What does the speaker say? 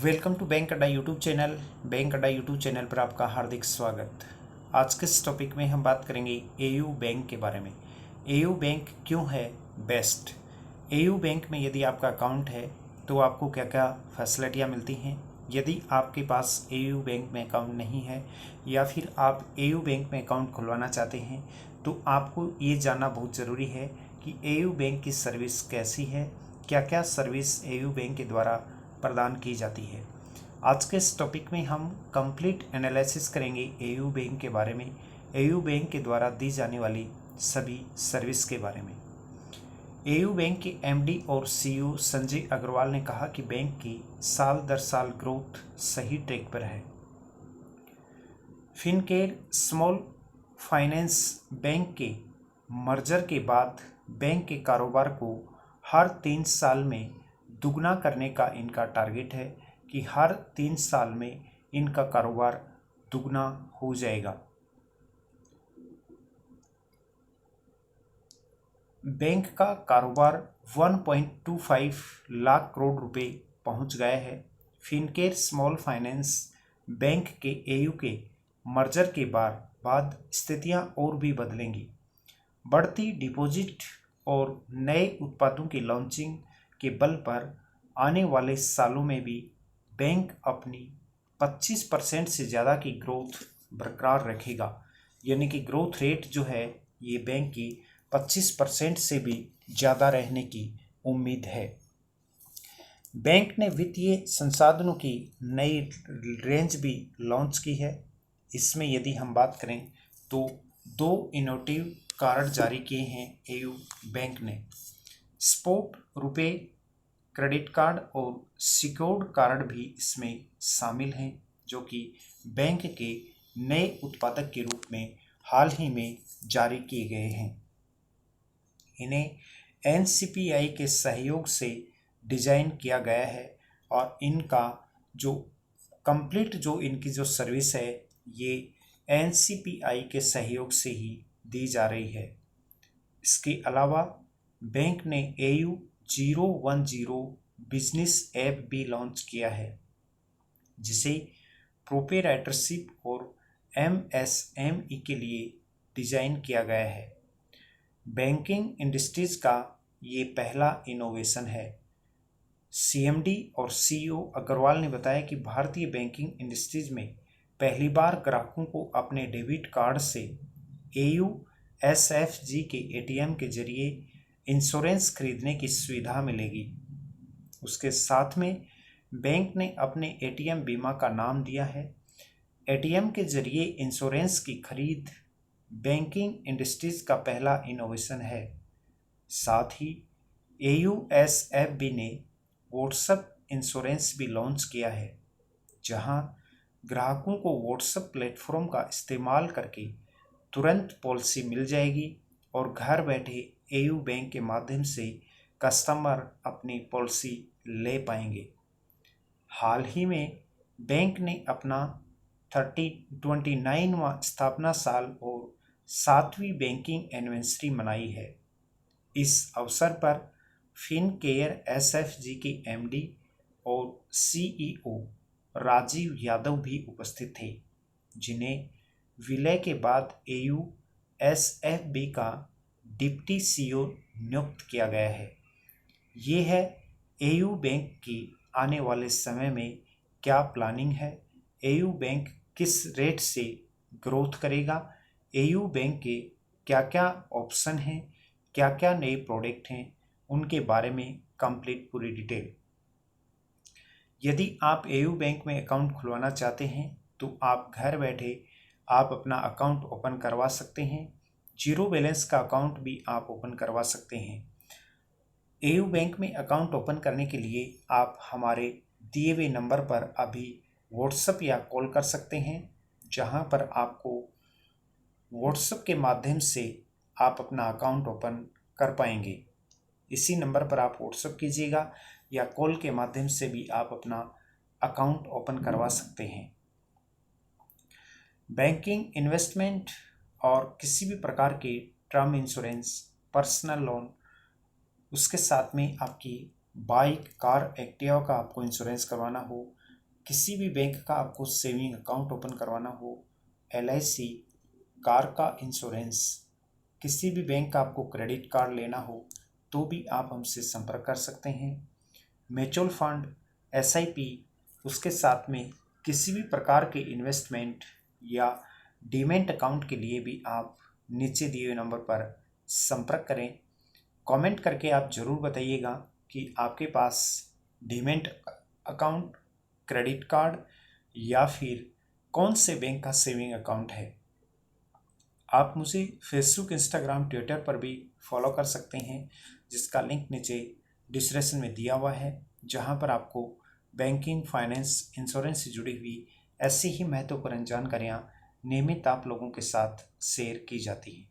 Welcome to bank अड्डा YouTube channel. Bank अड्डा YouTube channel पर आपका हार्दिक स्वागत। आज के इस टॉपिक में हम बात करेंगे एयू बैंक के बारे में। एयू बैंक क्यों है बेस्ट। एयू बैंक में यदि आपका अकाउंट है तो आपको क्या क्या फैसिलिटियाँ मिलती हैं। यदि आपके पास एयू बैंक में अकाउंट नहीं है या फिर आप एयू बैंक में अकाउंट खुलवाना चाहते हैं तो आपको ये जानना बहुत ज़रूरी है कि एयू बैंक की सर्विस कैसी है, क्या क्या सर्विस एयू बैंक के द्वारा प्रदान की जाती है। आज के इस टॉपिक में हम कंप्लीट एनालिसिस करेंगे एयू बैंक के बारे में, एयू बैंक के द्वारा दी जाने वाली सभी सर्विस के बारे में। एयू बैंक के एमडी और सीईओ संजय अग्रवाल ने कहा कि बैंक की साल दर साल ग्रोथ सही ट्रैक पर है। फिनकेयर स्मॉल फाइनेंस बैंक के मर्जर के बाद बैंक के कारोबार को हर 3 साल में दुगना करने का इनका टारगेट है कि हर 3 साल में इनका कारोबार दुगना हो जाएगा। बैंक का कारोबार 1.25 लाख करोड़ रुपए पहुंच गया है। फिनकेयर स्मॉल फाइनेंस बैंक के एयू के मर्जर के बाद स्थितियां और भी बदलेंगी। बढ़ती डिपॉजिट और नए उत्पादों की लॉन्चिंग के बल पर आने वाले सालों में भी बैंक अपनी 25% से ज़्यादा की ग्रोथ बरकरार रखेगा। यानी कि ग्रोथ रेट जो है ये बैंक की 25% से भी ज़्यादा रहने की उम्मीद है। बैंक ने वित्तीय संसाधनों की नई रेंज भी लॉन्च की है। इसमें यदि हम बात करें तो 2 इनोवेटिव कार्ड जारी किए हैं एयू बैंक ने। स्पॉट रुपए क्रेडिट कार्ड और सिक्योर्ड कार्ड भी इसमें शामिल हैं, जो कि बैंक के नए उत्पादक के रूप में हाल ही में जारी किए गए हैं। इन्हें एनसीपीआई के सहयोग से डिज़ाइन किया गया है और इनका जो कंप्लीट जो इनकी जो सर्विस है ये एनसीपीआई के सहयोग से ही दी जा रही है। इसके अलावा बैंक ने एयू 010 बिजनेस ऐप भी लॉन्च किया है, जिसे प्रोप्राइटरशिप और एमएसएमई के लिए डिज़ाइन किया गया है। बैंकिंग इंडस्ट्रीज का ये पहला इनोवेशन है। सीएमडी और सीईओ अग्रवाल ने बताया कि भारतीय बैंकिंग इंडस्ट्रीज में पहली बार ग्राहकों को अपने डेबिट कार्ड से एयू एसएफजी के एटीएम के जरिए इंश्योरेंस खरीदने की सुविधा मिलेगी। उसके साथ में बैंक ने अपने एटीएम बीमा का नाम दिया है। एटीएम के जरिए इंश्योरेंस की खरीद बैंकिंग इंडस्ट्रीज का पहला इनोवेशन है। साथ ही एयूएसएफबी ने व्हाट्सएप इंश्योरेंस भी लॉन्च किया है, जहां ग्राहकों को व्हाट्सएप प्लेटफॉर्म का इस्तेमाल करके तुरंत पॉलिसी मिल जाएगी और घर बैठे एयू बैंक के माध्यम से कस्टमर अपनी पॉलिसी ले पाएंगे। हाल ही में बैंक ने अपना 29वां स्थापना साल और 7वीं बैंकिंग एनिवर्सरी मनाई है। इस अवसर पर फिनकेयर एसएफजी के एमडी और सीईओ राजीव यादव भी उपस्थित थे, जिन्हें विलय के बाद एयू एसएफबी का डिप्टी सीईओ नियुक्त किया गया है। ये है एयू बैंक की आने वाले समय में क्या प्लानिंग है, एयू बैंक किस रेट से ग्रोथ करेगा, एयू बैंक के क्या क्या ऑप्शन हैं, क्या क्या नए प्रोडक्ट हैं, उनके बारे में कंप्लीट पूरी डिटेल। यदि आप एयू बैंक में अकाउंट खुलवाना चाहते हैं तो आप घर बैठे आप अपना अकाउंट ओपन करवा सकते हैं। जीरो बैलेंस का अकाउंट भी आप ओपन करवा सकते हैं। एयू बैंक में अकाउंट ओपन करने के लिए आप हमारे दिए हुए नंबर पर अभी व्हाट्सएप या कॉल कर सकते हैं, जहां पर आपको व्हाट्सएप के माध्यम से आप अपना अकाउंट ओपन कर पाएंगे। इसी नंबर पर आप व्हाट्सएप कीजिएगा या कॉल के माध्यम से भी आप अपना अकाउंट ओपन करवा सकते हैं। बैंकिंग, इन्वेस्टमेंट और किसी भी प्रकार के टर्म इंश्योरेंस, पर्सनल लोन, उसके साथ में आपकी बाइक, कार, एक्टिवा का आपको इंश्योरेंस करवाना हो किसी भी बैंक का आपको सेविंग अकाउंट ओपन करवाना हो, LIC, कार का इंश्योरेंस, किसी भी बैंक का आपको क्रेडिट कार्ड लेना हो तो भी आप हमसे संपर्क कर सकते हैं। म्यूचुअल फंड, SIP, उसके साथ में किसी भी प्रकार के इन्वेस्टमेंट या डीमैट अकाउंट के लिए भी आप नीचे दिए हुए नंबर पर संपर्क करें। कमेंट करके आप ज़रूर बताइएगा कि आपके पास डीमैट अकाउंट, क्रेडिट कार्ड या फिर कौन से बैंक का सेविंग अकाउंट है। आप मुझे फेसबुक, इंस्टाग्राम, ट्विटर पर भी फॉलो कर सकते हैं, जिसका लिंक नीचे डिस्क्रिप्शन में दिया हुआ है, जहां पर आपको बैंकिंग, फाइनेंस, इंश्योरेंस से जुड़ी हुई ऐसी ही महत्वपूर्ण जानकारियां नियमित आप लोगों के साथ शेयर की जाती हैं।